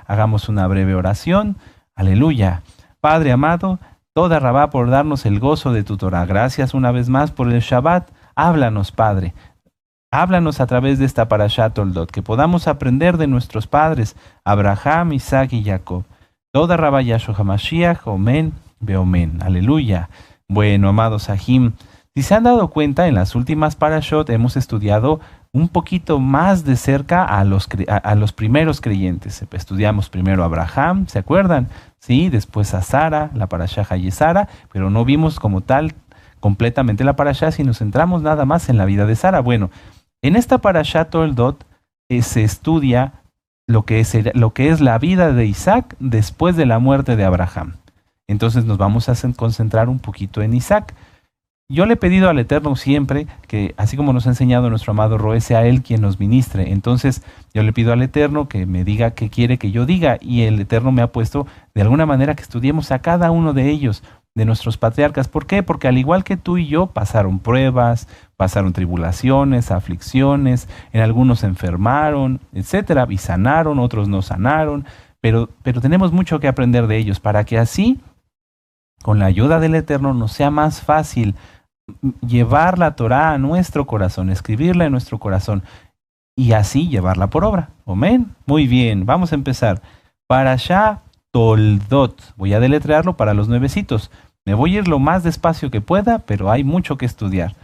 Hagamos una breve oración. Aleluya. Padre amado, toda Rabá por darnos el gozo de tu Torah. Gracias una vez más por el Shabbat. Háblanos, Padre. Háblanos a través de esta Parashat Toldot, que podamos aprender de nuestros padres, Abraham, Isaac y Jacob. Toda Rabá Yahshua HaMashiach, Omen, Beomen. Aleluya. Bueno, amados Sahim, si se han dado cuenta, en las últimas Parashot hemos estudiado un poquito más de cerca a los primeros creyentes. Estudiamos primero a Abraham, ¿se acuerdan? Sí, después a Sara, la Parashá Hayesara, pero no vimos como tal completamente la Parashá, si nos centramos nada más en la vida de Sara. Bueno, en esta Parashá Toldot se estudia lo que es la vida de Isaac después de la muerte de Abraham. Entonces nos vamos a concentrar un poquito en Isaac. Yo le he pedido al Eterno siempre que, así como nos ha enseñado nuestro amado Roé, sea Él quien nos ministre. Entonces yo le pido al Eterno que me diga qué quiere que yo diga, y el Eterno me ha puesto de alguna manera que estudiemos a cada uno de ellos, de nuestros patriarcas. ¿Por qué? Porque al igual que tú y yo, pasaron pruebas, pasaron tribulaciones, aflicciones, en algunos se enfermaron, etcétera, y sanaron, otros no sanaron, pero tenemos mucho que aprender de ellos para que así, con la ayuda del Eterno, nos sea más fácil llevar la Torá a nuestro corazón, escribirla en nuestro corazón y así llevarla por obra. Amén. Muy bien, vamos a empezar. Parashá Toldot. Voy a deletrearlo para los nuevecitos. Me voy a ir lo más despacio que pueda, pero hay mucho que estudiar.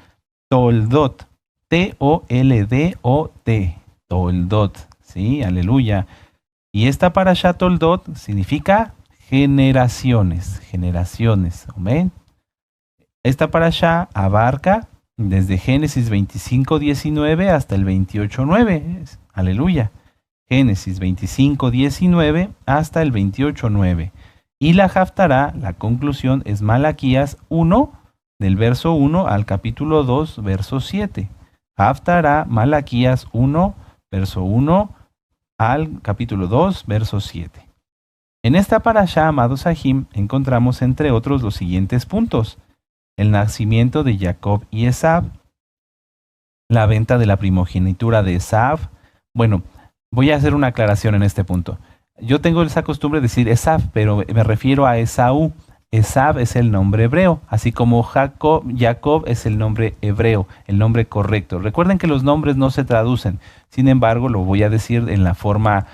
Toldot. T-O-L-D-O-T. Toldot. Sí, aleluya. Y esta Parashá Toldot significa generaciones. Generaciones. Amén. Esta parashá abarca desde Génesis 25:19 hasta el 28:9. Aleluya. Génesis 25:19 hasta el 28:9. Y la Haftará, la conclusión, es Malaquías 1, del verso 1 al capítulo 2, verso 7. Haftará, Malaquías 1, verso 1 al capítulo 2, verso 7. En esta parashá, amados Sahim, encontramos entre otros los siguientes puntos: el nacimiento de Jacob y Esav, la venta de la primogenitura de Esav. Bueno, voy a hacer una aclaración en este punto. Yo tengo esa costumbre de decir Esav, pero me refiero a Esaú. Esav es el nombre hebreo, así como Jacob es el nombre hebreo, el nombre correcto. Recuerden que los nombres no se traducen, sin embargo lo voy a decir en la forma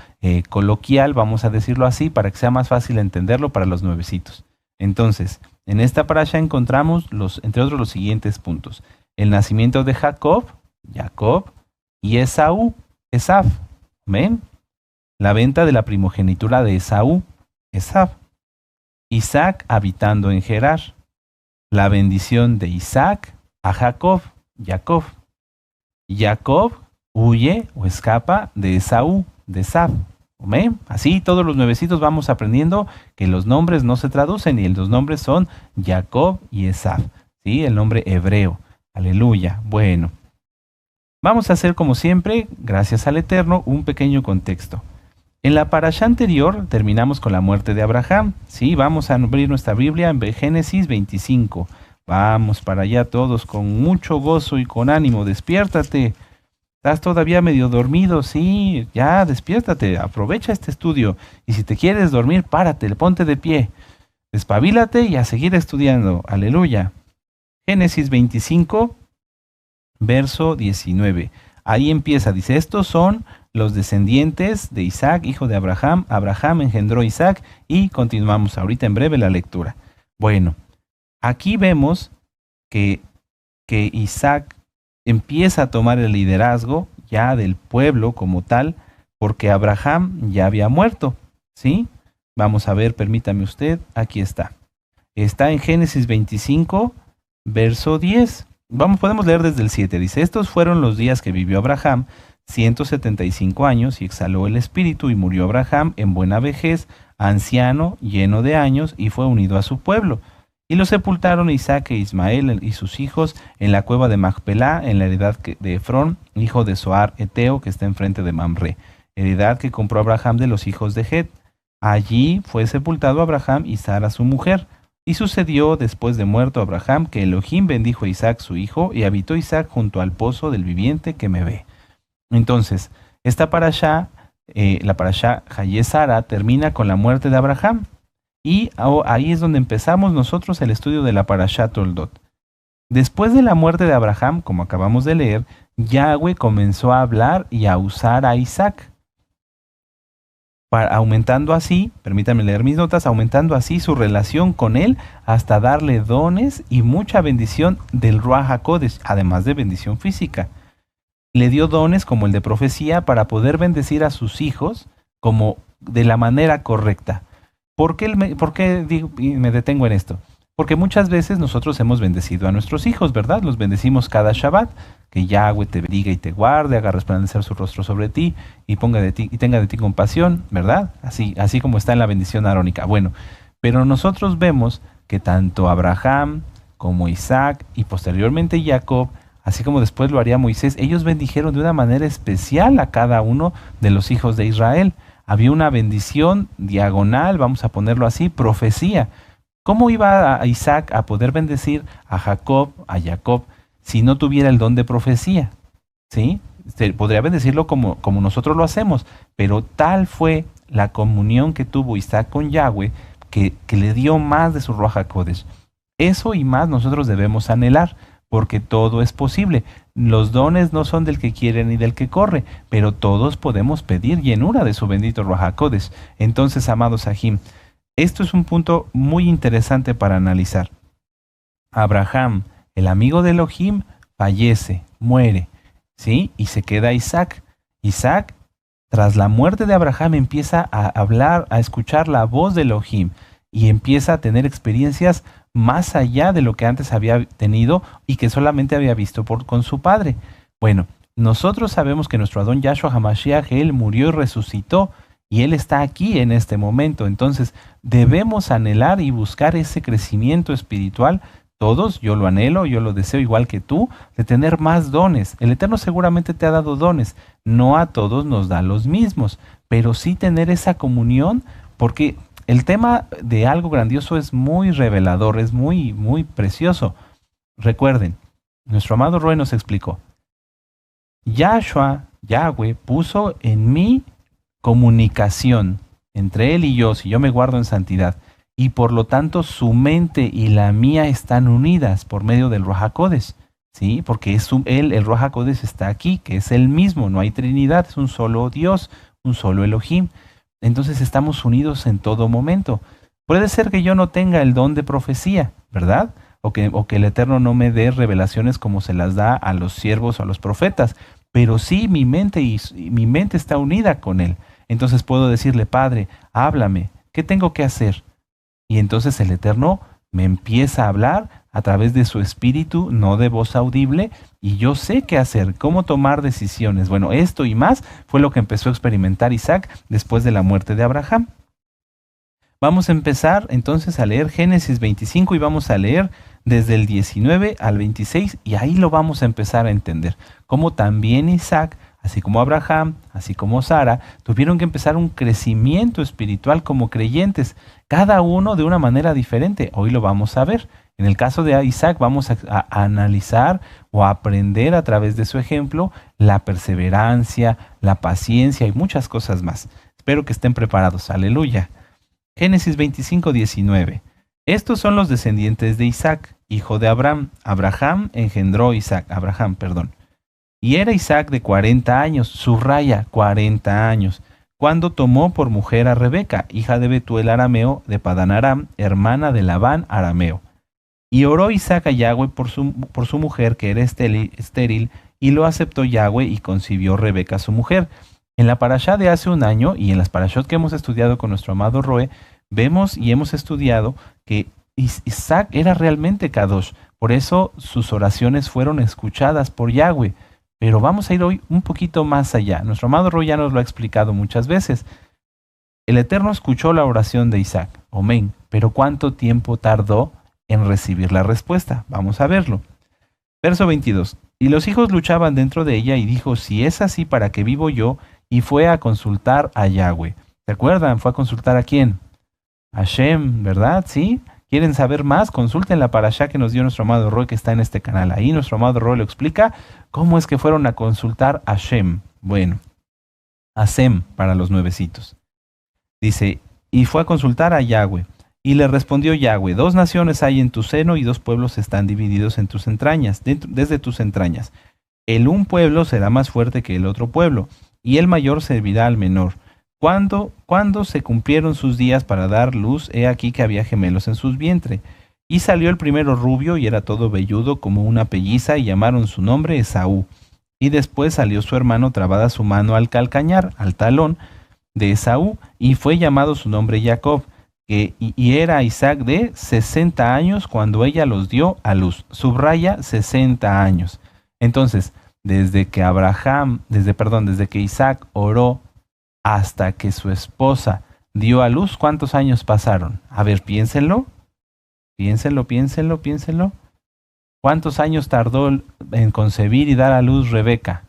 coloquial, vamos a decirlo así, para que sea más fácil entenderlo para los nuevecitos. Entonces, en esta parasha encontramos, entre otros, los siguientes puntos: el nacimiento de Jacob, y Esaú, Esav. Amén. La venta de la primogenitura de Esaú, Esav. Isaac habitando en Gerar. La bendición de Isaac a Jacob, Jacob. Jacob huye o escapa de Esaú, de Esav. Amén. Así todos los nuevecitos vamos aprendiendo que los nombres no se traducen y los nombres son Jacob y Esav. ¿Sí? El nombre hebreo. Aleluya. Bueno. Vamos a hacer como siempre, gracias al Eterno, un pequeño contexto. En la parashá anterior terminamos con la muerte de Abraham. Sí, vamos a abrir nuestra Biblia en Génesis 25. Vamos para allá todos con mucho gozo y con ánimo. Despiértate. ¿Estás todavía medio dormido? Sí, ya, despiértate. Aprovecha este estudio. Y si te quieres dormir, párate, ponte de pie. Despabilate y a seguir estudiando. Aleluya. Génesis 25, verso 19. Ahí empieza, dice, estos son los descendientes de Isaac, hijo de Abraham. Abraham engendró a Isaac, y continuamos ahorita en breve la lectura. Bueno, aquí vemos que Isaac empieza a tomar el liderazgo ya del pueblo como tal, porque Abraham ya había muerto, ¿sí? Vamos a ver, permítame usted, aquí está. Está en Génesis 25, verso 10. Podemos leer desde el 7. Dice, estos fueron los días que vivió Abraham, 175 años, y exhaló el espíritu, y murió Abraham en buena vejez, anciano, lleno de años, y fue unido a su pueblo. Y lo sepultaron Isaac e Ismael y sus hijos en la cueva de Macpelá, en la heredad de Efrón, hijo de Zoar Eteo, que está enfrente de Mamre, heredad que compró Abraham de los hijos de Het. Allí fue sepultado Abraham y Sara su mujer. Y sucedió después de muerto Abraham que Elohim bendijo a Isaac su hijo, y habitó Isaac junto al pozo del viviente que me ve. Entonces, esta parashá la parashá Hayesara termina con la muerte de Abraham. Y ahí es donde empezamos nosotros el estudio de la parashá Toldot. Después de la muerte de Abraham, como acabamos de leer, Yahweh comenzó a hablar y a usar a Isaac, aumentando así, permítanme leer mis notas, aumentando así su relación con él hasta darle dones y mucha bendición del Ruach HaKodesh, además de bendición física. Le dio dones como el de profecía para poder bendecir a sus hijos como de la manera correcta. ¿Por qué me detengo en esto? Porque muchas veces nosotros hemos bendecido a nuestros hijos, ¿verdad? Los bendecimos cada Shabbat, que Yahweh te bendiga y te guarde, haga resplandecer su rostro sobre ti y tenga de ti compasión, ¿verdad? Así como está en la bendición arónica. Bueno, pero nosotros vemos que tanto Abraham como Isaac y posteriormente Jacob, así como después lo haría Moisés, ellos bendijeron de una manera especial a cada uno de los hijos de Israel. Había una bendición diagonal, vamos a ponerlo así, profecía. ¿Cómo iba a Isaac a poder bendecir a Jacob, si no tuviera el don de profecía? ¿Sí? Podría bendecirlo como nosotros lo hacemos, pero tal fue la comunión que tuvo Isaac con Yahweh que le dio más de su Ruach HaKodesh. Eso y más nosotros debemos anhelar, porque todo es posible. Los dones no son del que quiere ni del que corre, pero todos podemos pedir llenura de su bendito Ruach HaKodesh. Entonces, amados Sahim, esto es un punto muy interesante para analizar. Abraham, el amigo de Elohim, fallece, muere, ¿sí? Y se queda Isaac. Isaac, tras la muerte de Abraham, empieza a hablar, a escuchar la voz de Elohim y empieza a tener experiencias más allá de lo que antes había tenido y que solamente había visto con su padre. Bueno, nosotros sabemos que nuestro Adón Yahshua HaMashiach, él murió y resucitó, y Él está aquí en este momento. Entonces debemos anhelar y buscar ese crecimiento espiritual. Todos, yo lo anhelo, yo lo deseo igual que tú, de tener más dones. El Eterno seguramente te ha dado dones. No a todos nos da los mismos, pero sí tener esa comunión, porque el tema de algo grandioso es muy revelador, es muy, muy precioso. Recuerden, nuestro amado Roe nos explicó. Yahweh puso en mí comunicación entre él y yo, si yo me guardo en santidad, y por lo tanto su mente y la mía están unidas por medio del Ruach HaKodesh, ¿sí? Porque el Ruach HaKodesh está aquí, que es el mismo, no hay Trinidad, es un solo Dios, un solo Elohim. Entonces estamos unidos en todo momento. Puede ser que yo no tenga el don de profecía, ¿verdad? O que el Eterno no me dé revelaciones como se las da a los siervos o a los profetas, pero sí mi mente está unida con Él. Entonces puedo decirle, Padre, háblame, ¿qué tengo que hacer? Y entonces el Eterno me empieza a hablar a través de su espíritu, no de voz audible, y yo sé qué hacer, cómo tomar decisiones. Bueno, esto y más fue lo que empezó a experimentar Isaac después de la muerte de Abraham. Vamos a empezar entonces a leer Génesis 25 y vamos a leer desde el 19 al 26 y ahí lo vamos a empezar a entender. Cómo también Isaac, así como Abraham, así como Sara, tuvieron que empezar un crecimiento espiritual como creyentes, cada uno de una manera diferente. Hoy lo vamos a ver. En el caso de Isaac vamos a analizar o a aprender a través de su ejemplo la perseverancia, la paciencia y muchas cosas más. Espero que estén preparados. Aleluya. Génesis 25, 19. Estos son los descendientes de Isaac, hijo de Abraham. Abraham engendró Abraham. Y era Isaac de 40 años, subraya 40 años, cuando tomó por mujer a Rebeca, hija de Betuel arameo, de Padán Aram, hermana de Labán arameo. Y oró Isaac a Yahweh por su mujer, que era estéril, y lo aceptó Yahweh y concibió Rebeca su mujer. En la parashá de hace un año y en las parashot que hemos estudiado con nuestro amado Roe, vemos y hemos estudiado que Isaac era realmente Kadosh. Por eso sus oraciones fueron escuchadas por Yahweh. Pero vamos a ir hoy un poquito más allá. Nuestro amado Roe ya nos lo ha explicado muchas veces. El Eterno escuchó la oración de Isaac. Amén. Pero ¿cuánto tiempo tardó en recibir la respuesta? Vamos a verlo. Verso 22. Y los hijos luchaban dentro de ella y dijo, si es así, ¿para qué vivo yo? Y fue a consultar a Yahweh. ¿Se acuerdan? ¿Fue a consultar a quién? A Shem, ¿verdad? ¿Sí? ¿Quieren saber más? Consulten la parashá que nos dio nuestro amado Roy, que está en este canal. Ahí nuestro amado Roy lo explica cómo es que fueron a consultar a Shem. Bueno, a Sem para los nuevecitos. Dice, y fue a consultar a Yahweh. Y le respondió Yahweh, 2 naciones hay en tu seno y 2 pueblos están divididos en tus entrañas, desde tus entrañas. El un pueblo será más fuerte que el otro pueblo, y el mayor servirá al menor. Cuando se cumplieron sus días para dar luz, he aquí que había gemelos en sus vientres. Y salió el primero rubio y era todo velludo como una pelliza, y llamaron su nombre Esaú. Y después salió su hermano trabada su mano al calcañar, al talón de Esaú, y fue llamado su nombre Jacob. Y era Isaac de 60 años cuando ella los dio a luz. Subraya 60 años. Entonces, desde que Isaac oró hasta que su esposa dio a luz, ¿cuántos años pasaron? A ver, piénsenlo. Piénsenlo. ¿Cuántos años tardó en concebir y dar a luz Rebeca?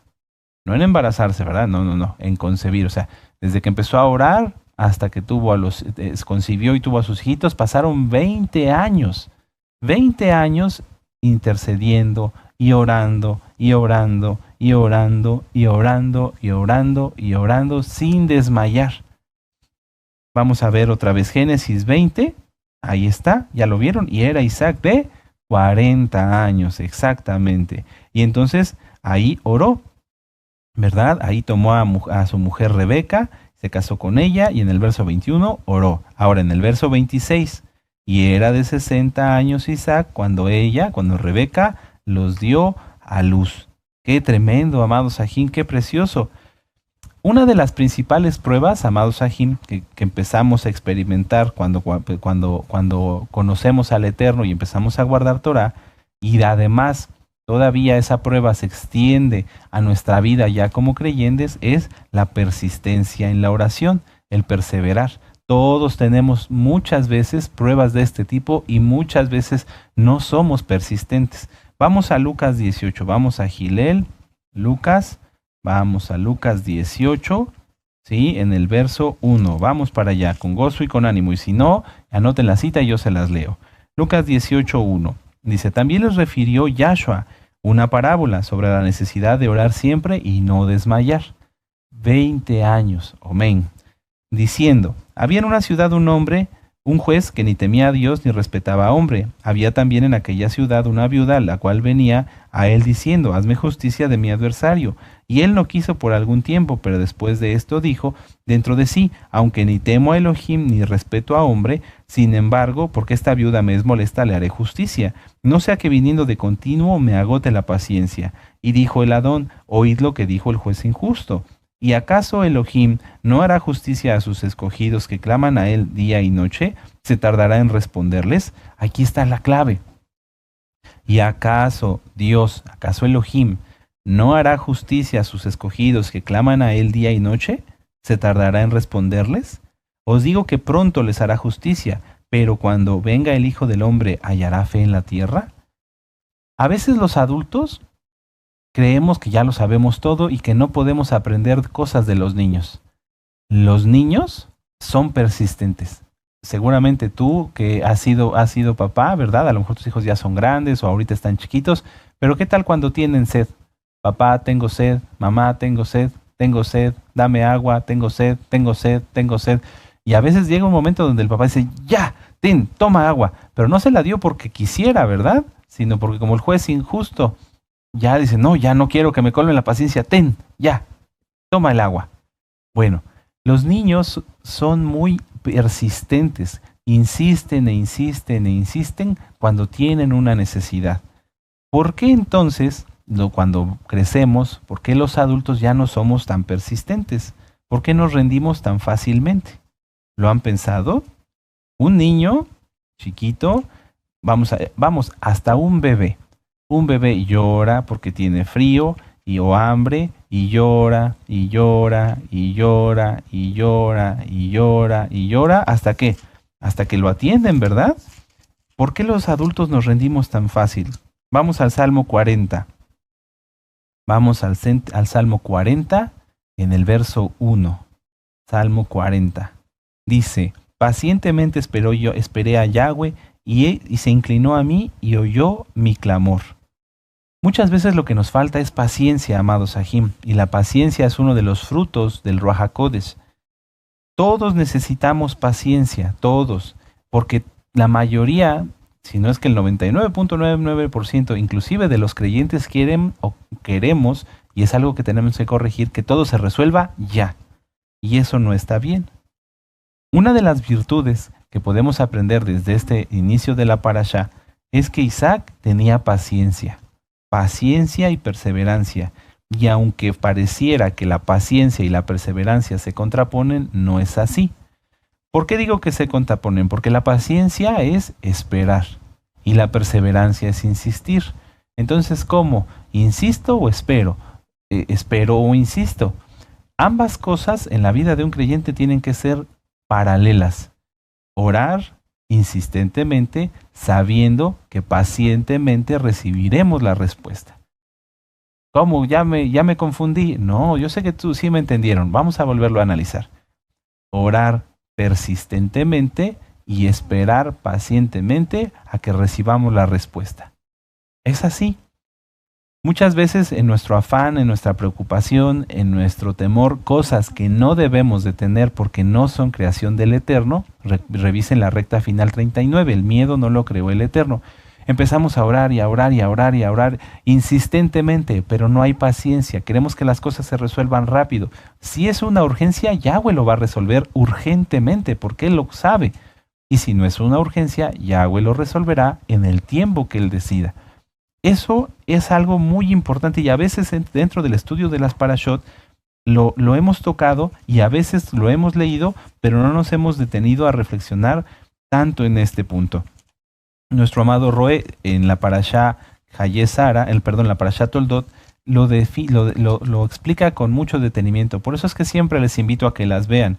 No en embarazarse, ¿verdad? No, en concebir. O sea, desde que empezó a orar hasta que concibió y tuvo a sus hijitos, pasaron 20 años. 20 años intercediendo y orando sin desmayar. Vamos a ver otra vez Génesis 20. Ahí está, ya lo vieron. Y era Isaac de 40 años, exactamente. Y entonces ahí oró, ¿verdad? Ahí tomó a su mujer Rebeca, se casó con ella y en el verso 21 oró. Ahora en el verso 26, y era de 60 años Isaac cuando Rebeca los dio a luz. Qué tremendo, amados Sahim, qué precioso. Una de las principales pruebas, amados Sahim, que empezamos a experimentar cuando conocemos al Eterno y empezamos a guardar Torah, y además todavía esa prueba se extiende a nuestra vida ya como creyentes, es la persistencia en la oración, el perseverar. Todos tenemos muchas veces pruebas de este tipo y muchas veces no somos persistentes. Vamos a Lucas 18, vamos a Gilel, vamos a Lucas 18, ¿sí? En el verso 1. Vamos para allá, con gozo y con ánimo. Y si no, anoten la cita y yo se las leo. Lucas 18, 1. Dice, también les refirió Yahshua una parábola sobre la necesidad de orar siempre y no desmayar. 20 años, amén. Diciendo, había en una ciudad un juez que ni temía a Dios ni respetaba a hombre. Había también en aquella ciudad una viuda, la cual venía a él diciendo, hazme justicia de mi adversario. Y él no quiso por algún tiempo, pero después de esto dijo dentro de sí, aunque ni temo a Elohim ni respeto a hombre, sin embargo, porque esta viuda me es molesta, le haré justicia. No sea que viniendo de continuo me agote la paciencia. Y dijo el Adón, oíd lo que dijo el juez injusto. ¿Y acaso Elohim no hará justicia a sus escogidos que claman a él día y noche? ¿Se tardará en responderles? Aquí está la clave. ¿Y acaso Elohim no hará justicia a sus escogidos que claman a él día y noche? ¿Se tardará en responderles? Os digo que pronto les hará justicia, pero cuando venga el Hijo del Hombre, ¿hallará fe en la tierra? A veces los adultos creemos que ya lo sabemos todo y que no podemos aprender cosas de los niños. Los niños son persistentes. Seguramente tú que has sido papá, ¿verdad? A lo mejor tus hijos ya son grandes o ahorita están chiquitos, pero ¿qué tal cuando tienen sed? Papá, tengo sed. Mamá, tengo sed. Dame agua, tengo sed. Y a veces llega un momento donde el papá dice, ya, toma agua. Pero no se la dio porque quisiera, ¿verdad? Sino porque como el juez injusto ya dice, no, ya no quiero que me colmen la paciencia, ya, toma el agua. Bueno, los niños son muy persistentes, insisten cuando tienen una necesidad. ¿Por qué entonces, cuando crecemos, por qué los adultos ya no somos tan persistentes? ¿Por qué nos rendimos tan fácilmente? ¿Lo han pensado? Un niño chiquito, vamos, hasta un bebé. Un bebé llora porque tiene frío o hambre y llora. ¿Hasta qué? Hasta que lo atienden, ¿verdad? ¿Por qué los adultos nos rendimos tan fácil? Vamos al Salmo 40. Vamos al Salmo 40 en el verso 1. Salmo 40. Dice, pacientemente esperé a Yahweh y se inclinó a mí y oyó mi clamor. Muchas veces lo que nos falta es paciencia, amados Sahim, y la paciencia es uno de los frutos del Ruach HaKodesh. Todos necesitamos paciencia, todos, porque la mayoría, si no es que el 99.99%, inclusive de los creyentes quieren o queremos, y es algo que tenemos que corregir, que todo se resuelva ya. Y eso no está bien. Una de las virtudes que podemos aprender desde este inicio de la parashá es que Isaac tenía paciencia y perseverancia. Y aunque pareciera que la paciencia y la perseverancia se contraponen, no es así. ¿Por qué digo que se contraponen? Porque la paciencia es esperar y la perseverancia es insistir. Entonces, ¿cómo? ¿Insisto o espero? ¿Espero o insisto? Ambas cosas en la vida de un creyente tienen que ser paralelas. Orar insistentemente, sabiendo que pacientemente recibiremos la respuesta. ¿Cómo? ¿Ya me confundí? No, yo sé que tú sí me entendieron. Vamos a volverlo a analizar. Orar persistentemente y esperar pacientemente a que recibamos la respuesta. Es así. Muchas veces en nuestro afán, en nuestra preocupación, en nuestro temor, cosas que no debemos de tener porque no son creación del Eterno, revisen la recta final 39, el miedo no lo creó el Eterno. Empezamos a orar y a orar y a orar y a orar insistentemente, pero no hay paciencia. Queremos que las cosas se resuelvan rápido. Si es una urgencia, Yahweh lo va a resolver urgentemente, porque Él lo sabe. Y si no es una urgencia, Yahweh lo resolverá en el tiempo que Él decida. Eso es algo muy importante y a veces dentro del estudio de las parashot lo hemos tocado y a veces lo hemos leído, pero no nos hemos detenido a reflexionar tanto en este punto. Nuestro amado Roe en la parashá Hayesara, la parashá Toldot, lo explica con mucho detenimiento. Por eso es que siempre les invito a que las vean,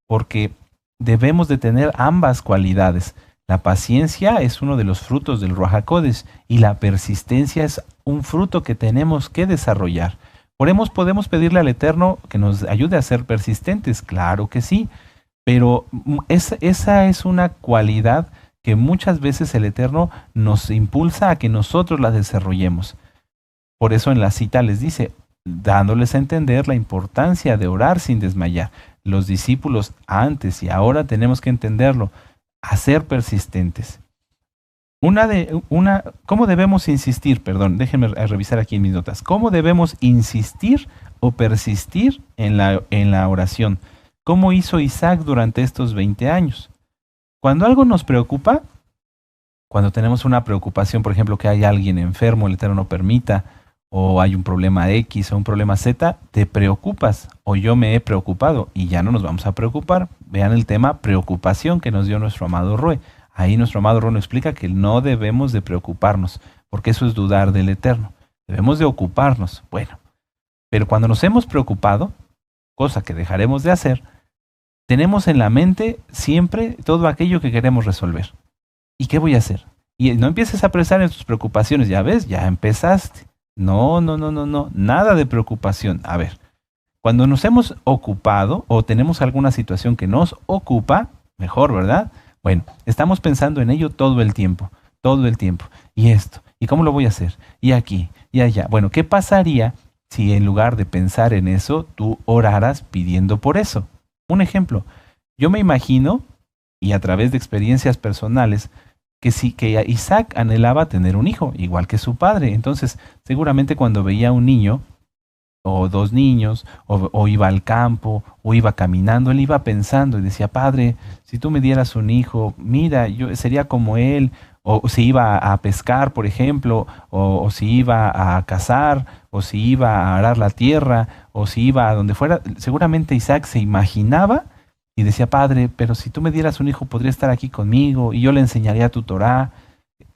porque debemos de tener ambas cualidades. La paciencia es uno de los frutos del Ruach HaKodesh y la persistencia es un fruto que tenemos que desarrollar. ¿Podemos pedirle al Eterno que nos ayude a ser persistentes? Claro que sí, pero esa es una cualidad que muchas veces el Eterno nos impulsa a que nosotros la desarrollemos. Por eso en la cita les dice, dándoles a entender la importancia de orar sin desmayar. Los discípulos antes y ahora tenemos que entenderlo. A ser persistentes. ¿Cómo debemos insistir? Déjenme revisar aquí en mis notas. ¿Cómo debemos insistir o persistir en la oración? ¿Cómo hizo Isaac durante estos 20 años? Cuando algo nos preocupa, cuando tenemos una preocupación, por ejemplo, que hay alguien enfermo, el Eterno no permita, o hay un problema X o un problema Z, te preocupas o yo me he preocupado y ya no nos vamos a preocupar. Vean el tema preocupación que nos dio nuestro amado Roe. Ahí nuestro amado Roe nos explica que no debemos de preocuparnos, porque eso es dudar del Eterno. Debemos de ocuparnos. Bueno, pero cuando nos hemos preocupado, cosa que dejaremos de hacer, tenemos en la mente siempre todo aquello que queremos resolver. ¿Y qué voy a hacer? Y no empieces a pensar en tus preocupaciones, ya ves, ya empezaste. No, nada de preocupación. A ver, cuando nos hemos ocupado o tenemos alguna situación que nos ocupa, mejor, ¿verdad? Bueno, estamos pensando en ello todo el tiempo. Y esto, ¿y cómo lo voy a hacer? Y aquí, y allá. Bueno, ¿qué pasaría si en lugar de pensar en eso, tú oraras pidiendo por eso? Un ejemplo, yo me imagino, y a través de experiencias personales, que Isaac anhelaba tener un hijo, igual que su padre. Entonces, seguramente cuando veía un niño, o dos niños, o iba al campo, o iba caminando, él iba pensando y decía, Padre, si tú me dieras un hijo, mira, yo sería como él, o si iba a pescar, por ejemplo, o si iba a cazar, o si iba a arar la tierra, o si iba a donde fuera. Seguramente Isaac se imaginaba y decía, Padre, pero si tú me dieras un hijo, podría estar aquí conmigo y yo le enseñaría tu Torá.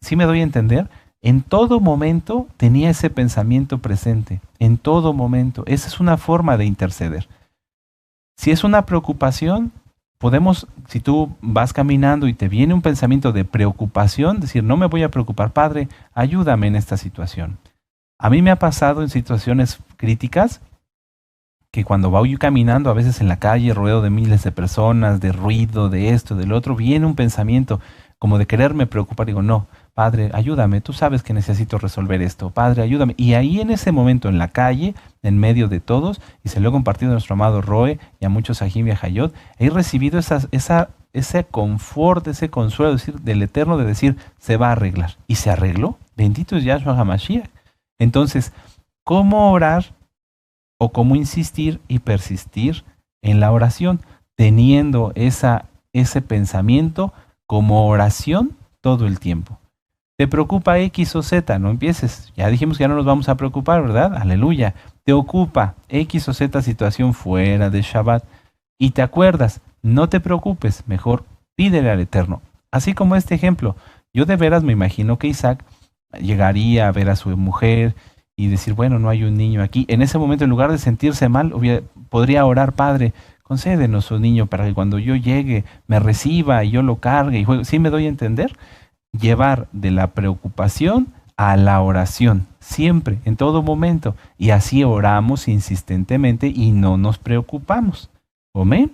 ¿Sí me doy a entender? En todo momento tenía ese pensamiento presente. En todo momento. Esa es una forma de interceder. Si es una preocupación, si tú vas caminando y te viene un pensamiento de preocupación, decir, no me voy a preocupar, Padre, ayúdame en esta situación. A mí me ha pasado en situaciones críticas, que cuando voy caminando a veces en la calle, rodeado de miles de personas, de ruido, de esto, del otro, viene un pensamiento como de quererme preocupar. Digo, no, Padre, ayúdame, tú sabes que necesito resolver esto, Padre, ayúdame. Y ahí en ese momento, en la calle, en medio de todos, y se lo he compartido a nuestro amado Roe y a muchos Sahim y a Hayot, he recibido ese confort, ese consuelo del Eterno de decir, se va a arreglar. Y se arregló. Bendito es Yahshua HaMashiach. Entonces, ¿cómo orar o cómo insistir y persistir en la oración, teniendo ese pensamiento como oración todo el tiempo? ¿Te preocupa X o Z? No empieces. Ya dijimos que ya no nos vamos a preocupar, ¿verdad? Aleluya. ¿Te ocupa X o Z situación fuera de Shabbat? Y te acuerdas, no te preocupes, mejor pídele al Eterno. Así como este ejemplo, yo de veras me imagino que Isaac llegaría a ver a su mujer y decir, bueno, no hay un niño aquí. En ese momento, en lugar de sentirse mal, podría orar, Padre, concédenos un niño para que cuando yo llegue me reciba y yo lo cargue y juegue. ¿Sí me doy a entender? Llevar de la preocupación a la oración, siempre, en todo momento. Y así oramos insistentemente y no nos preocupamos. ¿Amén?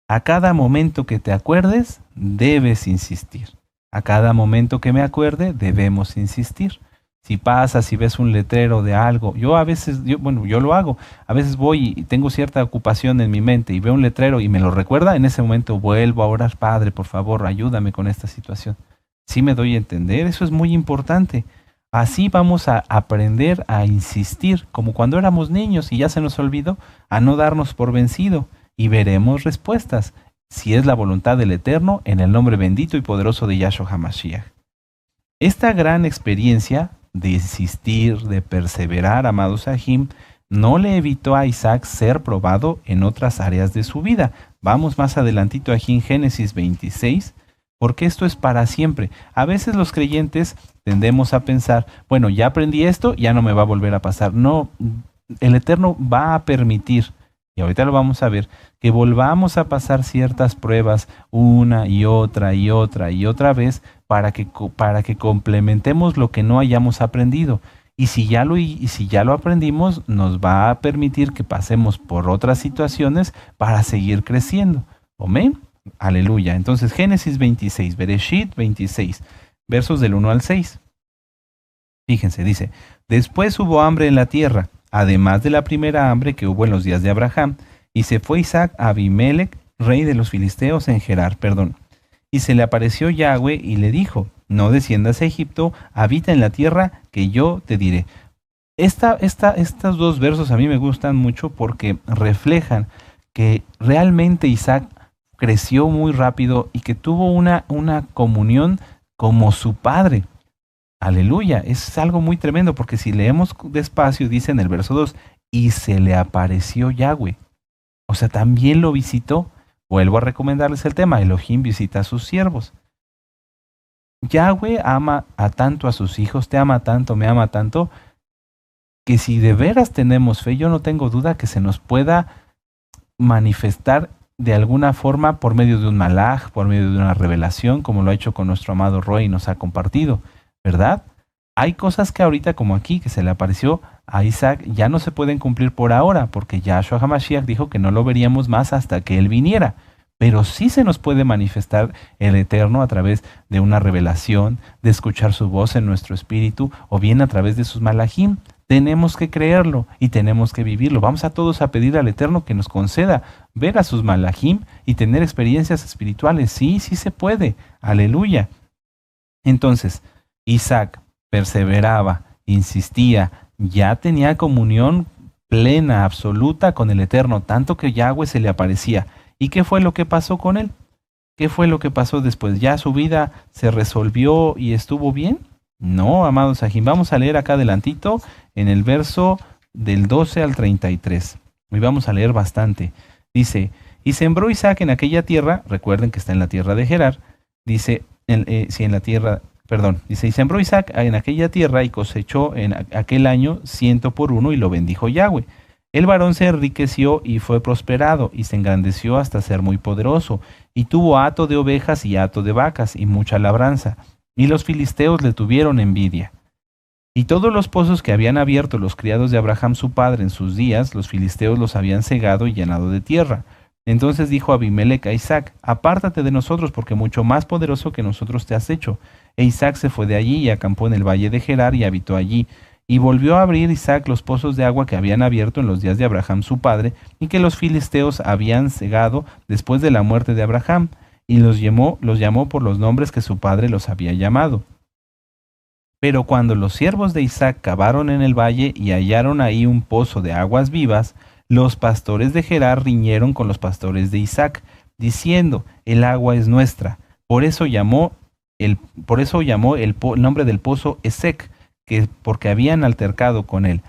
A cada momento que te acuerdes, debes insistir. A cada momento que me acuerde, debemos insistir. Si pasas, si ves un letrero de algo, yo lo hago. A veces voy y tengo cierta ocupación en mi mente y veo un letrero y me lo recuerda, en ese momento vuelvo a orar, Padre, por favor, ayúdame con esta situación. ¿Sí me doy a entender? Eso es muy importante. Así vamos a aprender a insistir, como cuando éramos niños y ya se nos olvidó, a no darnos por vencido y veremos respuestas, si es la voluntad del Eterno, en el nombre bendito y poderoso de Yahshua HaMashiach. Esta gran experiencia de insistir, de perseverar, amados Sahim, no le evitó a Isaac ser probado en otras áreas de su vida. Vamos más adelantito aquí en Génesis 26, porque esto es para siempre. A veces los creyentes tendemos a pensar, bueno, ya aprendí esto, ya no me va a volver a pasar. No, el Eterno va a permitir, y ahorita lo vamos a ver, que volvamos a pasar ciertas pruebas una y otra y otra y otra vez para que complementemos lo que no hayamos aprendido. Y si ya lo aprendimos, nos va a permitir que pasemos por otras situaciones para seguir creciendo. Amén. Aleluya. Entonces, Génesis 26, Bereshit 26, versos del 1 al 6. Fíjense, dice, después hubo hambre en la tierra, además de la primera hambre que hubo en los días de Abraham, y se fue Isaac a Abimelech, rey de los filisteos, en Gerar, Y se le apareció Yahweh y le dijo, no desciendas a Egipto, habita en la tierra que yo te diré. Estos dos versos a mí me gustan mucho porque reflejan que realmente Isaac creció muy rápido y que tuvo una comunión como su padre. Aleluya, es algo muy tremendo porque si leemos despacio dice en el verso 2, y se le apareció Yahweh. O sea, también lo visitó. Vuelvo a recomendarles el tema, Elohim visita a sus siervos. Yahweh ama a tanto a sus hijos, te ama tanto, me ama tanto, que si de veras tenemos fe, yo no tengo duda que se nos pueda manifestar de alguna forma por medio de un malaj, por medio de una revelación, como lo ha hecho con nuestro amado Roy y nos ha compartido, ¿verdad? Hay cosas que ahorita, como aquí, que se le apareció a Isaac, ya no se pueden cumplir por ahora, porque Yahshua HaMashiach dijo que no lo veríamos más hasta que Él viniera. Pero sí se nos puede manifestar el Eterno a través de una revelación, de escuchar su voz en nuestro espíritu, o bien a través de sus malajim. Tenemos que creerlo y tenemos que vivirlo. Vamos a todos a pedir al Eterno que nos conceda ver a sus malajim y tener experiencias espirituales. Sí, sí se puede. Aleluya. Entonces, Isaac perseveraba, insistía, ya tenía comunión plena, absoluta con el Eterno, tanto que Yahweh se le aparecía. ¿Y qué fue lo que pasó con él? ¿Qué fue lo que pasó después? ¿Ya su vida se resolvió y estuvo bien? No, amados Sahim. Vamos a leer acá adelantito en el verso del 12 al 33. Y vamos a leer bastante. Dice, y sembró Isaac en aquella tierra, recuerden que está en la tierra de Gerar, dice, dice, y sembró Isaac en aquella tierra y cosechó en aquel año 100 por 1 y lo bendijo Yahweh. El varón se enriqueció y fue prosperado, y se engrandeció hasta ser muy poderoso, y tuvo hato de ovejas y hato de vacas, y mucha labranza, y los filisteos le tuvieron envidia. Y todos los pozos que habían abierto los criados de Abraham su padre en sus días, los filisteos los habían cegado y llenado de tierra. Entonces dijo Abimelech a Isaac, apártate de nosotros, porque mucho más poderoso que nosotros te has hecho. E Isaac se fue de allí y acampó en el valle de Gerar y habitó allí. Y volvió a abrir Isaac los pozos de agua que habían abierto en los días de Abraham su padre, y que los filisteos habían cegado después de la muerte de Abraham, y los llamó por los nombres que su padre los había llamado. Pero cuando los siervos de Isaac cavaron en el valle y hallaron ahí un pozo de aguas vivas, los pastores de Gerar riñeron con los pastores de Isaac, diciendo: el agua es nuestra. Por eso llamó el nombre del pozo Esek, porque habían altercado con él.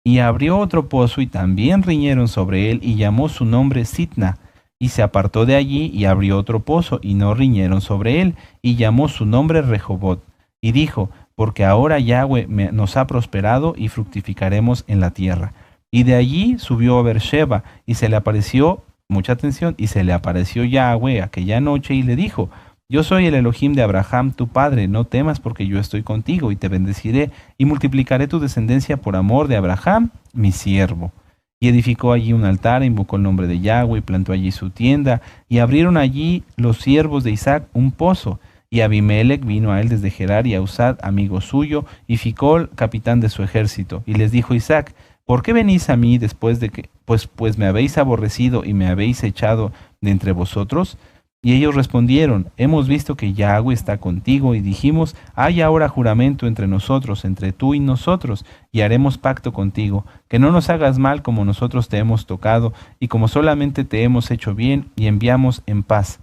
Y abrió otro pozo y también riñeron sobre él, y llamó su nombre Sitna. Y se apartó de allí y abrió otro pozo, y no riñeron sobre él, y llamó su nombre Rehobot. Y dijo: porque ahora Yahweh nos ha prosperado y fructificaremos en la tierra. Y de allí subió a Beersheba, y se le apareció, mucha atención, y se le apareció Yahweh aquella noche y le dijo: yo soy el Elohim de Abraham tu padre, no temas, porque yo estoy contigo, y te bendeciré, y multiplicaré tu descendencia por amor de Abraham, mi siervo. Y edificó allí un altar, invocó el nombre de Yahweh, y plantó allí su tienda, y abrieron allí los siervos de Isaac un pozo. Y Abimelech vino a él desde Gerar, y a Usad, amigo suyo, y Ficol, capitán de su ejército. Y les dijo Isaac: ¿por qué venís a mí después de que, pues me habéis aborrecido y me habéis echado de entre vosotros? Y ellos respondieron: hemos visto que Yahweh está contigo, y dijimos: hay ahora juramento entre nosotros, entre tú y nosotros, y haremos pacto contigo, que no nos hagas mal como nosotros te hemos tocado, y como solamente te hemos hecho bien, y enviamos en paz.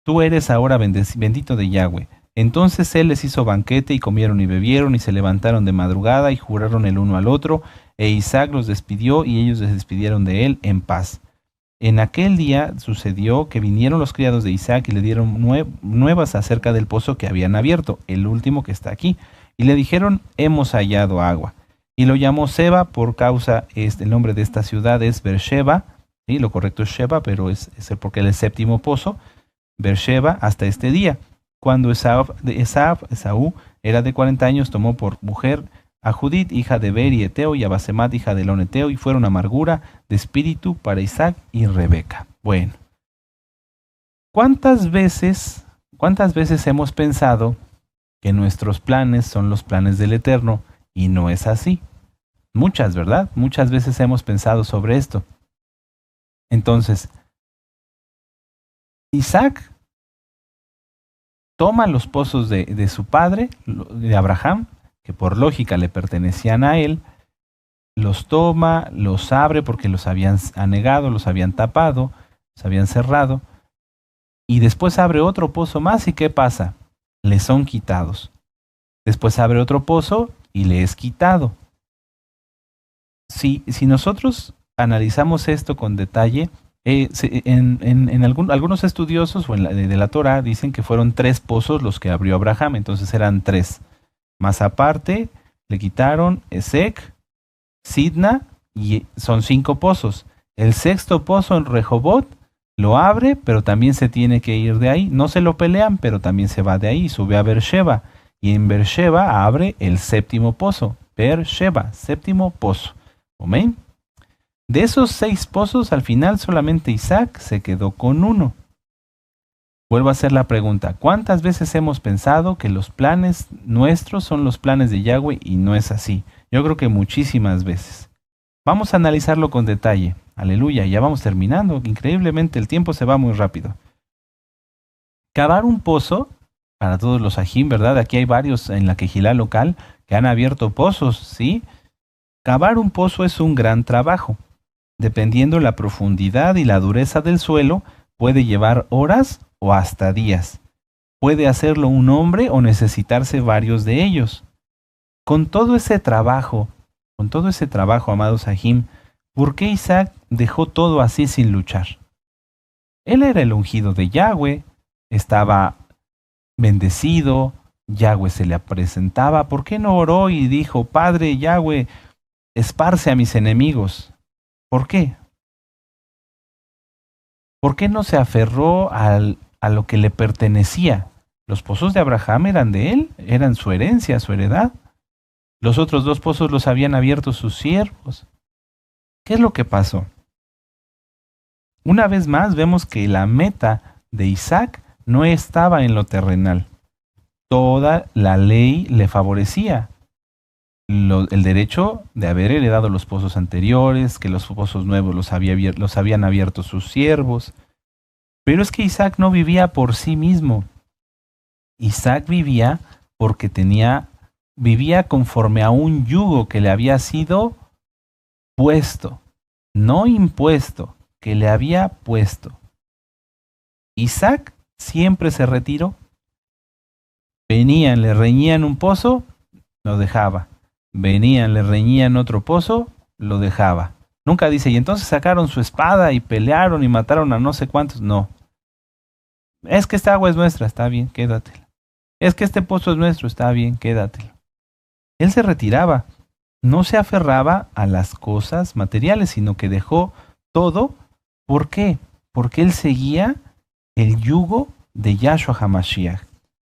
Tú eres ahora bendito de Yahweh. Entonces él les hizo banquete, y comieron y bebieron, y se levantaron de madrugada, y juraron el uno al otro, e Isaac los despidió, y ellos les despidieron de él en paz. En aquel día sucedió que vinieron los criados de Isaac y le dieron nuevas acerca del pozo que habían abierto, el último que está aquí, y le dijeron: hemos hallado agua. Y lo llamó Seba por causa, el nombre de esta ciudad es Beersheba, ¿sí? Lo correcto es Sheba, pero es porque es el séptimo pozo, Beersheba, hasta este día. Cuando Esaú era de 40 años, tomó por mujer a Judith, hija de Beri Eteo, y a Basemat, hija de Elón Eteo, y fueron amargura de espíritu para Isaac y Rebeca. Bueno, ¿cuántas veces hemos pensado que nuestros planes son los planes del Eterno y no es así? Muchas, ¿verdad? Muchas veces hemos pensado sobre esto. Entonces, Isaac toma los pozos de su padre, de Abraham, que por lógica le pertenecían a él, los toma, los abre porque los habían anegado, los habían tapado, los habían cerrado, y después abre otro pozo más, ¿y qué pasa? Le son quitados. Después abre otro pozo y le es quitado. Si nosotros analizamos esto con detalle, algunos estudiosos de la Torah dicen que fueron 3 pozos los que abrió Abraham, entonces eran 3. Más aparte, le quitaron Esek, Sidna, y son 5 pozos. El 6º pozo en Rehobot lo abre, pero también se tiene que ir de ahí. No se lo pelean, pero también se va de ahí y sube a Beersheba. Y en Beersheba abre el 7º pozo. Beersheba, 7º pozo. ¿Amén? De esos 6 pozos, al final solamente Isaac se quedó con 1. Vuelvo a hacer la pregunta: ¿cuántas veces hemos pensado que los planes nuestros son los planes de Yahweh y no es así? Yo creo que muchísimas veces. Vamos a analizarlo con detalle. Aleluya, ya vamos terminando. Increíblemente el tiempo se va muy rápido. Cavar un pozo, para todos los ajín, ¿verdad? Aquí hay varios en la quejilá local que han abierto pozos, ¿sí? Cavar un pozo es un gran trabajo. Dependiendo la profundidad y la dureza del suelo, puede llevar horas o hasta días. Puede hacerlo un hombre o necesitarse varios de ellos. Con todo ese trabajo, amados Sahim, ¿por qué Isaac dejó todo así sin luchar? Él era el ungido de Yahweh, estaba bendecido, Yahweh se le presentaba. ¿Por qué no oró y dijo: Padre Yahweh, esparce a mis enemigos? ¿Por qué? ¿Por qué no se aferró a lo que le pertenecía? Los pozos de Abraham eran de él, eran su herencia, su heredad. Los otros 2 pozos los habían abierto sus siervos. ¿Qué es lo que pasó? Una vez más vemos que la meta de Isaac no estaba en lo terrenal. Toda la ley le favorecía. El derecho de haber heredado los pozos anteriores, que los pozos nuevos los habían abierto sus siervos. Pero es que Isaac no vivía por sí mismo. Isaac vivía porque vivía conforme a un yugo que le había sido puesto, no impuesto, que le había puesto. Isaac siempre se retiró. Venían, le reñían un pozo, lo dejaba. Venían, le reñían otro pozo, lo dejaba. Nunca dice, y entonces sacaron su espada y pelearon y mataron a no sé cuántos. No. Es que esta agua es nuestra, está bien, quédatela. Es que este pozo es nuestro, está bien, quédatelo. Él se retiraba. No se aferraba a las cosas materiales, sino que dejó todo. ¿Por qué? Porque él seguía el yugo de Yahshua HaMashiach.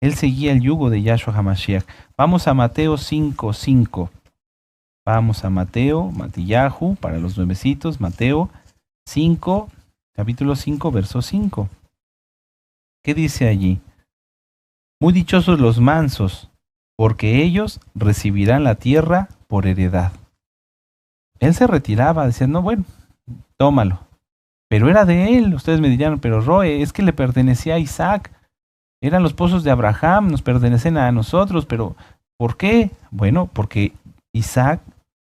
Él seguía el yugo de Yahshua HaMashiach. Vamos a Mateo 5:5. Vamos a Mateo, Matillahu, para los nuevecitos, Mateo 5, capítulo 5, verso 5. ¿Qué dice allí? Muy dichosos los mansos, porque ellos recibirán la tierra por heredad. Él se retiraba, decía, no, bueno, tómalo. Pero era de él. Ustedes me dirían, pero Roe, es que le pertenecía a Isaac. Eran los pozos de Abraham, nos pertenecen a nosotros, pero ¿por qué? Bueno, porque Isaac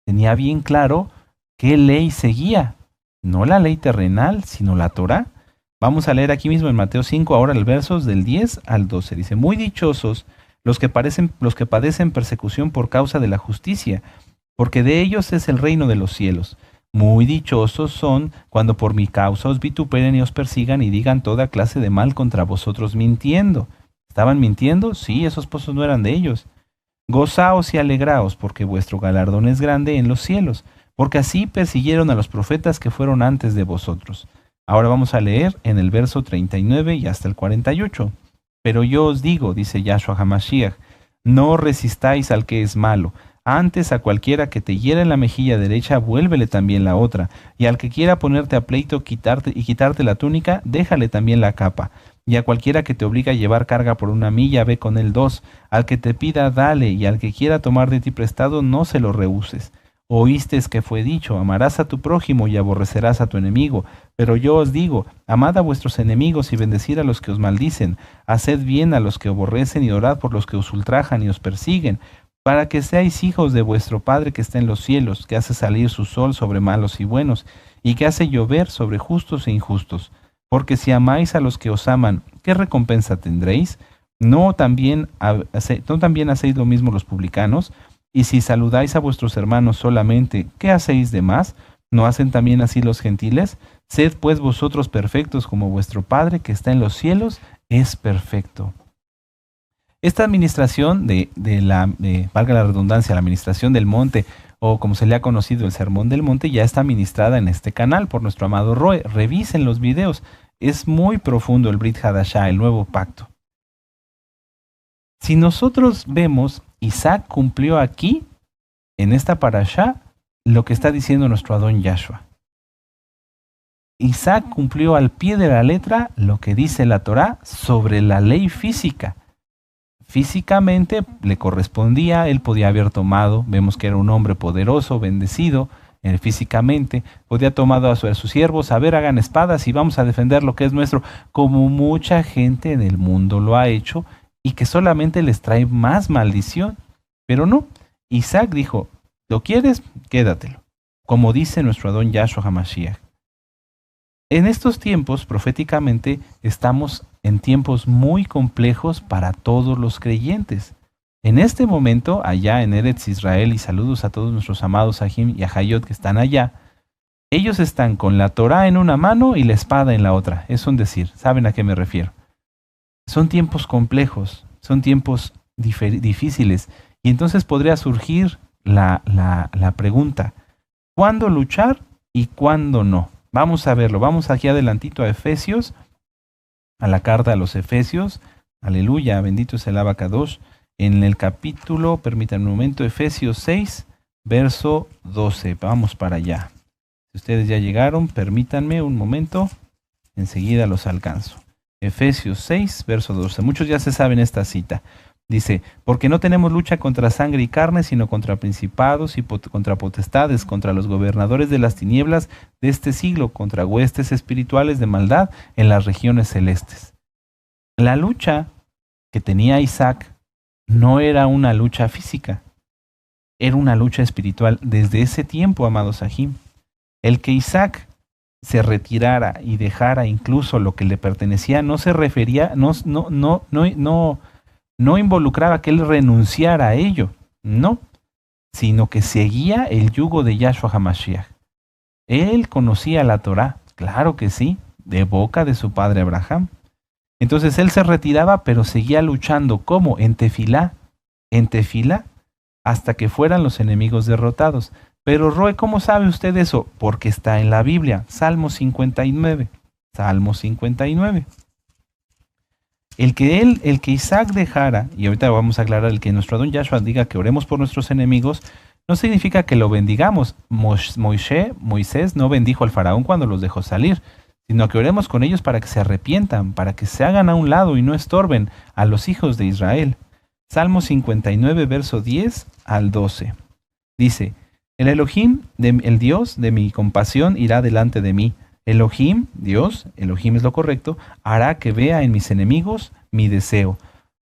tenía bien claro qué ley seguía. No la ley terrenal, sino la Torá. Vamos a leer aquí mismo en Mateo 5, ahora el versos del 10 al 12. Dice, muy dichosos los que padecen persecución por causa de la justicia, porque de ellos es el reino de los cielos. Muy dichosos son cuando por mi causa os vituperen y os persigan y digan toda clase de mal contra vosotros mintiendo. ¿Estaban mintiendo? Sí, esos pozos no eran de ellos. Gozaos y alegraos, porque vuestro galardón es grande en los cielos, porque así persiguieron a los profetas que fueron antes de vosotros. Ahora vamos a leer en el verso 39 y hasta el 48. Pero yo os digo, dice Yahshua HaMashiach, no resistáis al que es malo. Antes a cualquiera que te hiera en la mejilla derecha, vuélvele también la otra. Y al que quiera ponerte a pleito quitarte la túnica, déjale también la capa. Y a cualquiera que te obliga a llevar carga por 1 milla, ve con él 2. Al que te pida, dale. Y al que quiera tomar de ti prestado, no se lo rehuses. Oísteis que fue dicho, amarás a tu prójimo y aborrecerás a tu enemigo. Pero yo os digo, amad a vuestros enemigos y bendecid a los que os maldicen. Haced bien a los que aborrecen y orad por los que os ultrajan y os persiguen, para que seáis hijos de vuestro Padre que está en los cielos, que hace salir su sol sobre malos y buenos, y que hace llover sobre justos e injustos. Porque si amáis a los que os aman, ¿qué recompensa tendréis? ¿No también hacéis lo mismo los publicanos? Y si saludáis a vuestros hermanos solamente, ¿qué hacéis de más? ¿No hacen también así los gentiles? Sed pues vosotros perfectos como vuestro Padre que está en los cielos es perfecto. Esta administración valga la redundancia, la administración del monte, o como se le ha conocido el Sermón del Monte, ya está administrada en este canal por nuestro amado Roe. Revisen los videos. Es muy profundo el Brit Hadashah, el nuevo pacto. Si nosotros vemos, Isaac cumplió aquí, en esta parashá, lo que está diciendo nuestro Adón Yahshua. Isaac cumplió al pie de la letra lo que dice la Torá sobre la ley física. Físicamente le correspondía, él podía haber tomado, vemos que era un hombre poderoso, bendecido, físicamente, podía tomado a sus siervos, a ver, hagan espadas y vamos a defender lo que es nuestro, como mucha gente en el mundo lo ha hecho, y que solamente les trae más maldición. Pero no, Isaac dijo, ¿lo quieres? Quédatelo, como dice nuestro Adón Yahshua HaMashiach. En estos tiempos, proféticamente, estamos en tiempos muy complejos para todos los creyentes. En este momento, allá en Eretz Israel, y saludos a todos nuestros amados Ahim y Ahayot que están allá, ellos están con la Torá en una mano y la espada en la otra. Es un decir, ¿saben a qué me refiero? Son tiempos complejos, son tiempos difíciles, y entonces podría surgir la pregunta, ¿cuándo luchar y cuándo no? Vamos a verlo, vamos aquí adelantito a Efesios, a la carta a los Efesios, aleluya, bendito es el Abacadosh, en el capítulo, permítanme un momento, Efesios 6, verso 12, vamos para allá. Si ustedes ya llegaron, permítanme un momento, enseguida los alcanzo. Efesios 6, verso 12. Muchos ya se saben esta cita. Dice, porque no tenemos lucha contra sangre y carne, sino contra principados y contra potestades, contra los gobernadores de las tinieblas de este siglo, contra huestes espirituales de maldad en las regiones celestes. La lucha que tenía Isaac no era una lucha física, era una lucha espiritual desde ese tiempo, amados Sahim. El que Isaac se retirara y dejara incluso lo que le pertenecía no se refería, no involucraba que él renunciara a ello, no, sino que seguía el yugo de Yahshua HaMashiach. Él conocía la Torá, claro que sí, de boca de su padre Abraham. Entonces él se retiraba, pero seguía luchando, ¿cómo? En tefilá, hasta que fueran los enemigos derrotados. Pero Roe, ¿cómo sabe usted eso? Porque está en la Biblia, Salmo 59, Salmo 59. El que Isaac dejara, y ahorita vamos a aclarar, el que nuestro Adón Yahshua diga que oremos por nuestros enemigos, no significa que lo bendigamos. Moisés no bendijo al faraón cuando los dejó salir, sino que oremos con ellos para que se arrepientan, para que se hagan a un lado y no estorben a los hijos de Israel. Salmo 59, verso 10 al 12. Dice, el Elohim, el Dios de mi compasión, irá delante de mí. Elohim, Dios, Elohim es lo correcto, hará que vea en mis enemigos mi deseo.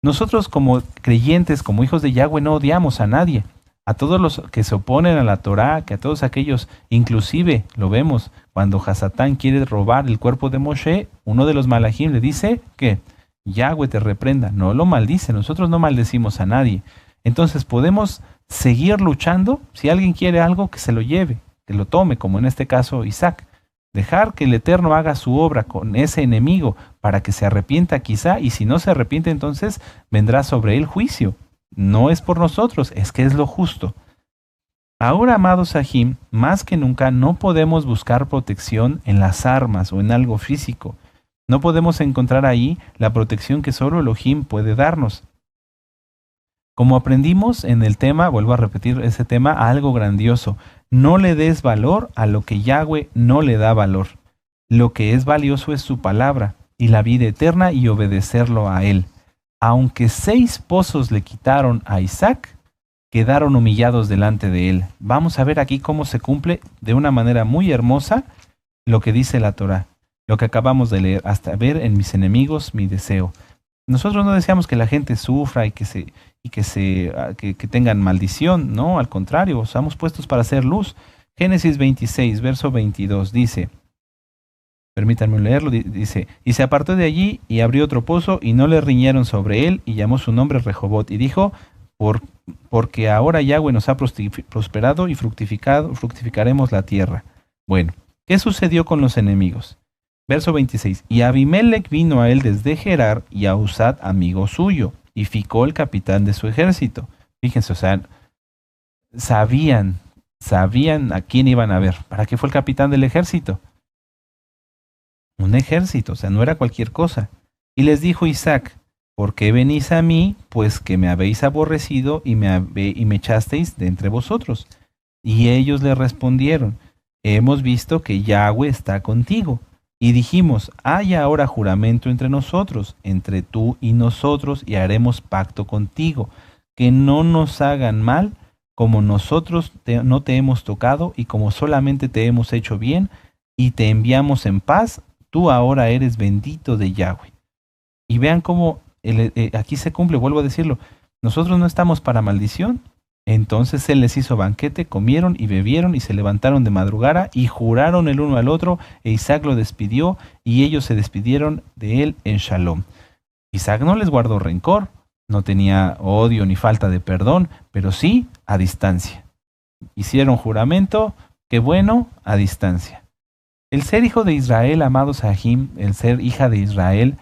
Nosotros como creyentes, como hijos de Yahweh, no odiamos a nadie. A todos los que se oponen a la Torá, que a todos aquellos, inclusive lo vemos, cuando Hasatán quiere robar el cuerpo de Moshe, uno de los malajim le dice que Yahweh te reprenda, no lo maldice, nosotros no maldecimos a nadie. Entonces podemos seguir luchando, si alguien quiere algo, que se lo lleve, que lo tome, como en este caso Isaac. Dejar que el Eterno haga su obra con ese enemigo para que se arrepienta quizá, y si no se arrepiente entonces vendrá sobre él juicio. No es por nosotros, es que es lo justo. Ahora, amados Sahim, más que nunca no podemos buscar protección en las armas o en algo físico. No podemos encontrar ahí la protección que solo Elohim puede darnos. Como aprendimos en el tema, vuelvo a repetir ese tema, algo grandioso. No le des valor a lo que Yahweh no le da valor. Lo que es valioso es su palabra y la vida eterna y obedecerlo a él. Aunque 6 pozos le quitaron a Isaac, quedaron humillados delante de él. Vamos a ver aquí cómo se cumple de una manera muy hermosa lo que dice la Torá, lo que acabamos de leer, hasta ver en mis enemigos mi deseo. Nosotros no deseamos que la gente sufra y que tengan maldición, no, al contrario, estamos puestos para hacer luz. Génesis 26, verso 22 dice, permítanme leerlo, dice, y se apartó de allí y abrió otro pozo y no le riñeron sobre él y llamó su nombre Rehobot y dijo, porque ahora Yahweh nos ha prosperado y fructificaremos la tierra. Bueno, ¿qué sucedió con los enemigos? Verso 26. Y Abimelech vino a él desde Gerar y a Usad, amigo suyo, y Ficol, el capitán de su ejército. Fíjense, o sea, sabían a quién iban a ver. ¿Para qué fue el capitán del ejército? Un ejército, o sea, no era cualquier cosa. Y les dijo Isaac, ¿por qué venís a mí? Pues que me habéis aborrecido y me echasteis de entre vosotros. Y ellos le respondieron, hemos visto que Yahweh está contigo. Y dijimos, haya ahora juramento entre nosotros, entre tú y nosotros, y haremos pacto contigo, que no nos hagan mal, como nosotros no te hemos tocado, y como solamente te hemos hecho bien, y te enviamos en paz, tú ahora eres bendito de Yahweh. Y vean cómo aquí se cumple, vuelvo a decirlo, nosotros no estamos para maldición. Entonces él les hizo banquete, comieron y bebieron y se levantaron de madrugada y juraron el uno al otro, e Isaac lo despidió y ellos se despidieron de él en Shalom. Isaac no les guardó rencor, no tenía odio ni falta de perdón, pero sí a distancia. Hicieron juramento, qué bueno, a distancia. El ser hijo de Israel, amados Sahim, el ser hija de Israel,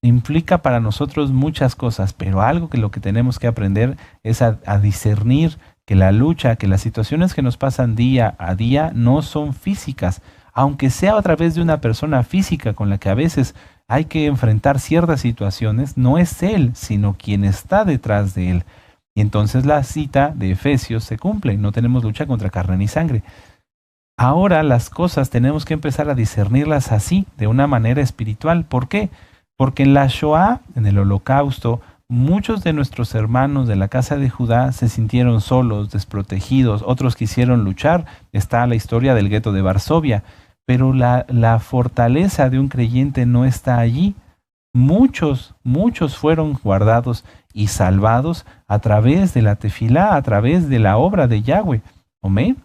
implica para nosotros muchas cosas, pero algo que lo que tenemos que aprender es a discernir que la lucha, que las situaciones que nos pasan día a día no son físicas, aunque sea a través de una persona física con la que a veces hay que enfrentar ciertas situaciones, no es él, sino quien está detrás de él. Y entonces la cita de Efesios se cumple, no tenemos lucha contra carne ni sangre. Ahora las cosas tenemos que empezar a discernirlas así, de una manera espiritual. ¿Por qué? Porque en la Shoah, en el Holocausto, muchos de nuestros hermanos de la casa de Judá se sintieron solos, desprotegidos, otros quisieron luchar. Está la historia del gueto de Varsovia, pero la fortaleza de un creyente no está allí. Muchos fueron guardados y salvados a través de la tefilá, a través de la obra de Yahweh. Amén.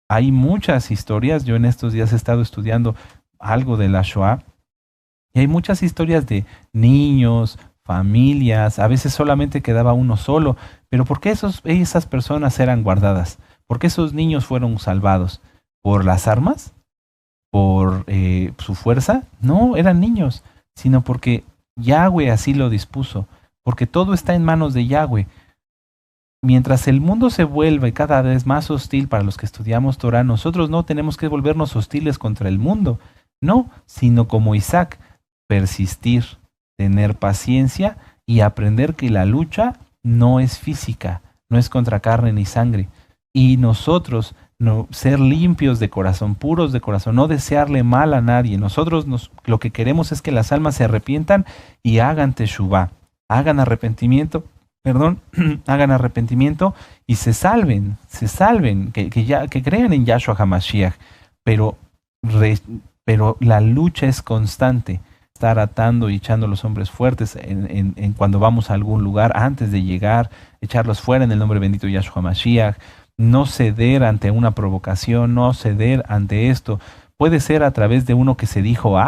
Hay muchas historias. Yo en estos días he estado estudiando algo de la Shoah y hay muchas historias de niños, familias, a veces solamente quedaba uno solo. Pero ¿por qué esas personas eran guardadas? ¿Por qué esos niños fueron salvados? ¿Por las armas? ¿Por su fuerza? No, eran niños, sino porque Yahweh así lo dispuso, porque todo está en manos de Yahweh. Mientras el mundo se vuelve cada vez más hostil para los que estudiamos Torah, nosotros no tenemos que volvernos hostiles contra el mundo, no, sino como Isaac, persistir, tener paciencia y aprender que la lucha no es física, no es contra carne ni sangre. Y nosotros no ser limpios de corazón, puros de corazón, no desearle mal a nadie. Nosotros lo que queremos es que las almas se arrepientan y hagan teshuvá, hagan arrepentimiento, hagan arrepentimiento y se salven, que crean en Yahshua HaMashiach. Pero la lucha es constante. Estar atando y echando a los hombres fuertes en cuando vamos a algún lugar, antes de llegar, echarlos fuera en el nombre bendito de Yahshua HaMashiach. No ceder ante una provocación, no ceder ante esto. Puede ser a través de uno que se dijo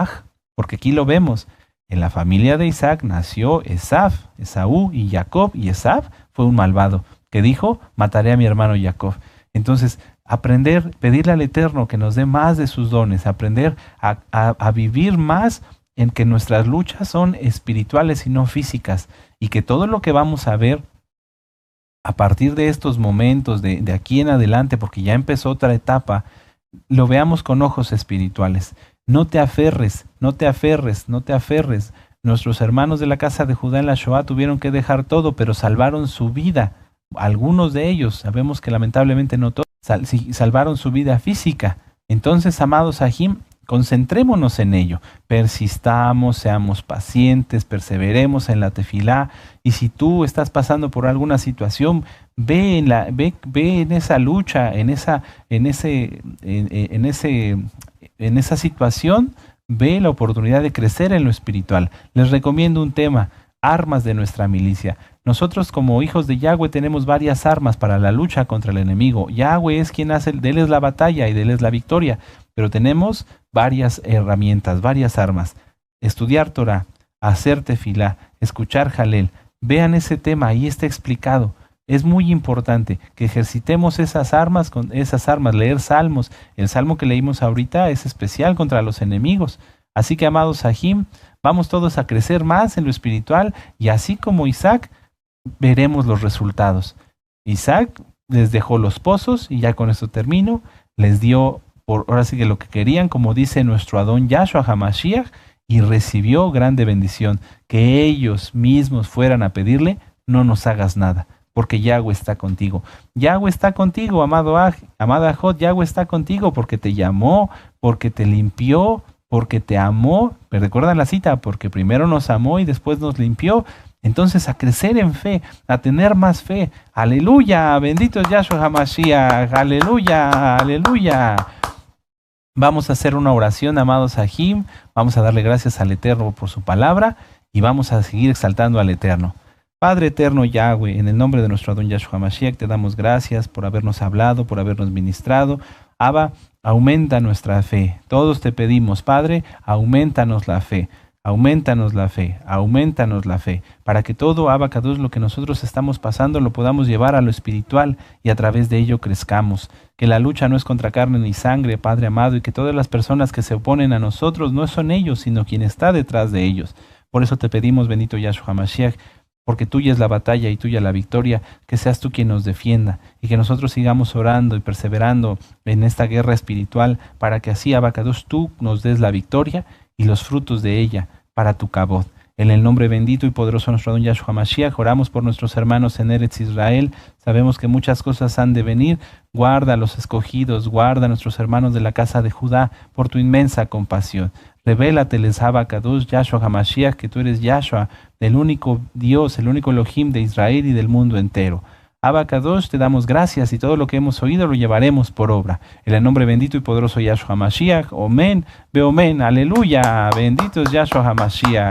porque aquí lo vemos. En la familia de Isaac nació Esaú y Jacob, y Esav fue un malvado que dijo, mataré a mi hermano Jacob. Entonces, aprender, pedirle al Eterno que nos dé más de sus dones, aprender a vivir más en que nuestras luchas son espirituales y no físicas, y que todo lo que vamos a ver a partir de estos momentos, de aquí en adelante, porque ya empezó otra etapa, lo veamos con ojos espirituales. No te aferres, no te aferres, no te aferres. Nuestros hermanos de la casa de Judá en la Shoah tuvieron que dejar todo, pero salvaron su vida. Algunos de ellos, sabemos que lamentablemente no todos, salvaron su vida física. Entonces, amados Ajim, concentrémonos en ello, persistamos, seamos pacientes, perseveremos en la tefilá, y si tú estás pasando por alguna situación, ve en esa lucha, en esa situación, ve la oportunidad de crecer en lo espiritual. Les recomiendo un tema, armas de nuestra milicia. Nosotros como hijos de Yahweh tenemos varias armas para la lucha contra el enemigo. Yahweh es quien hace, de él es la batalla y de él es la victoria, pero tenemos varias herramientas, varias armas. Estudiar Torah, hacer tefilá, escuchar Jalel. Vean ese tema, ahí está explicado. Es muy importante que ejercitemos esas armas, leer salmos. El salmo que leímos ahorita es especial contra los enemigos. Así que, amados Ajim, vamos todos a crecer más en lo espiritual, y así como Isaac, veremos los resultados. Isaac les dejó los pozos, y ya con esto termino, les dio ahora sí que lo que querían, como dice nuestro Adón Yahshua HaMashiach, y recibió grande bendición. Que ellos mismos fueran a pedirle, no nos hagas nada, porque Yahweh está contigo. Yahweh está contigo, amada Jod, Yahweh está contigo porque te llamó, porque te limpió, porque te amó. Pero recuerdan la cita, porque primero nos amó y después nos limpió. Entonces, a crecer en fe, a tener más fe. Aleluya, bendito es Yahshua HaMashiach, aleluya, aleluya. Vamos a hacer una oración, amados Ajim. Vamos a darle gracias al Eterno por su palabra y vamos a seguir exaltando al Eterno. Padre eterno Yahweh, en el nombre de nuestro Adón Yahshua Mashiach, te damos gracias por habernos hablado, por habernos ministrado. Abba, aumenta nuestra fe. Todos te pedimos, Padre, aumentanos la fe. Aumentanos la fe, aumentanos la fe, para que todo, Abba Kadosh, lo que nosotros estamos pasando, lo podamos llevar a lo espiritual y a través de ello crezcamos. Que la lucha no es contra carne ni sangre, Padre amado, y que todas las personas que se oponen a nosotros no son ellos, sino quien está detrás de ellos. Por eso te pedimos, bendito Yahshua Mashiach, porque tuya es la batalla y tuya la victoria, que seas tú quien nos defienda y que nosotros sigamos orando y perseverando en esta guerra espiritual, para que así, Abba Kadosh, tú nos des la victoria y los frutos de ella para tu cabot. En el nombre bendito y poderoso de nuestro don Yahshua Mashiach, oramos por nuestros hermanos en Eretz Israel. Sabemos que muchas cosas han de venir. Guarda a los escogidos, guarda a nuestros hermanos de la casa de Judá por tu inmensa compasión. Revélate, les Kadosh, Yahshua HaMashiach, que tú eres Yahshua, el único Dios, el único Elohim de Israel y del mundo entero. Kadosh, te damos gracias y todo lo que hemos oído lo llevaremos por obra. En el nombre bendito y poderoso Yahshua HaMashiach, Omen, Beomen, aleluya, bendito es Yahshua HaMashiach.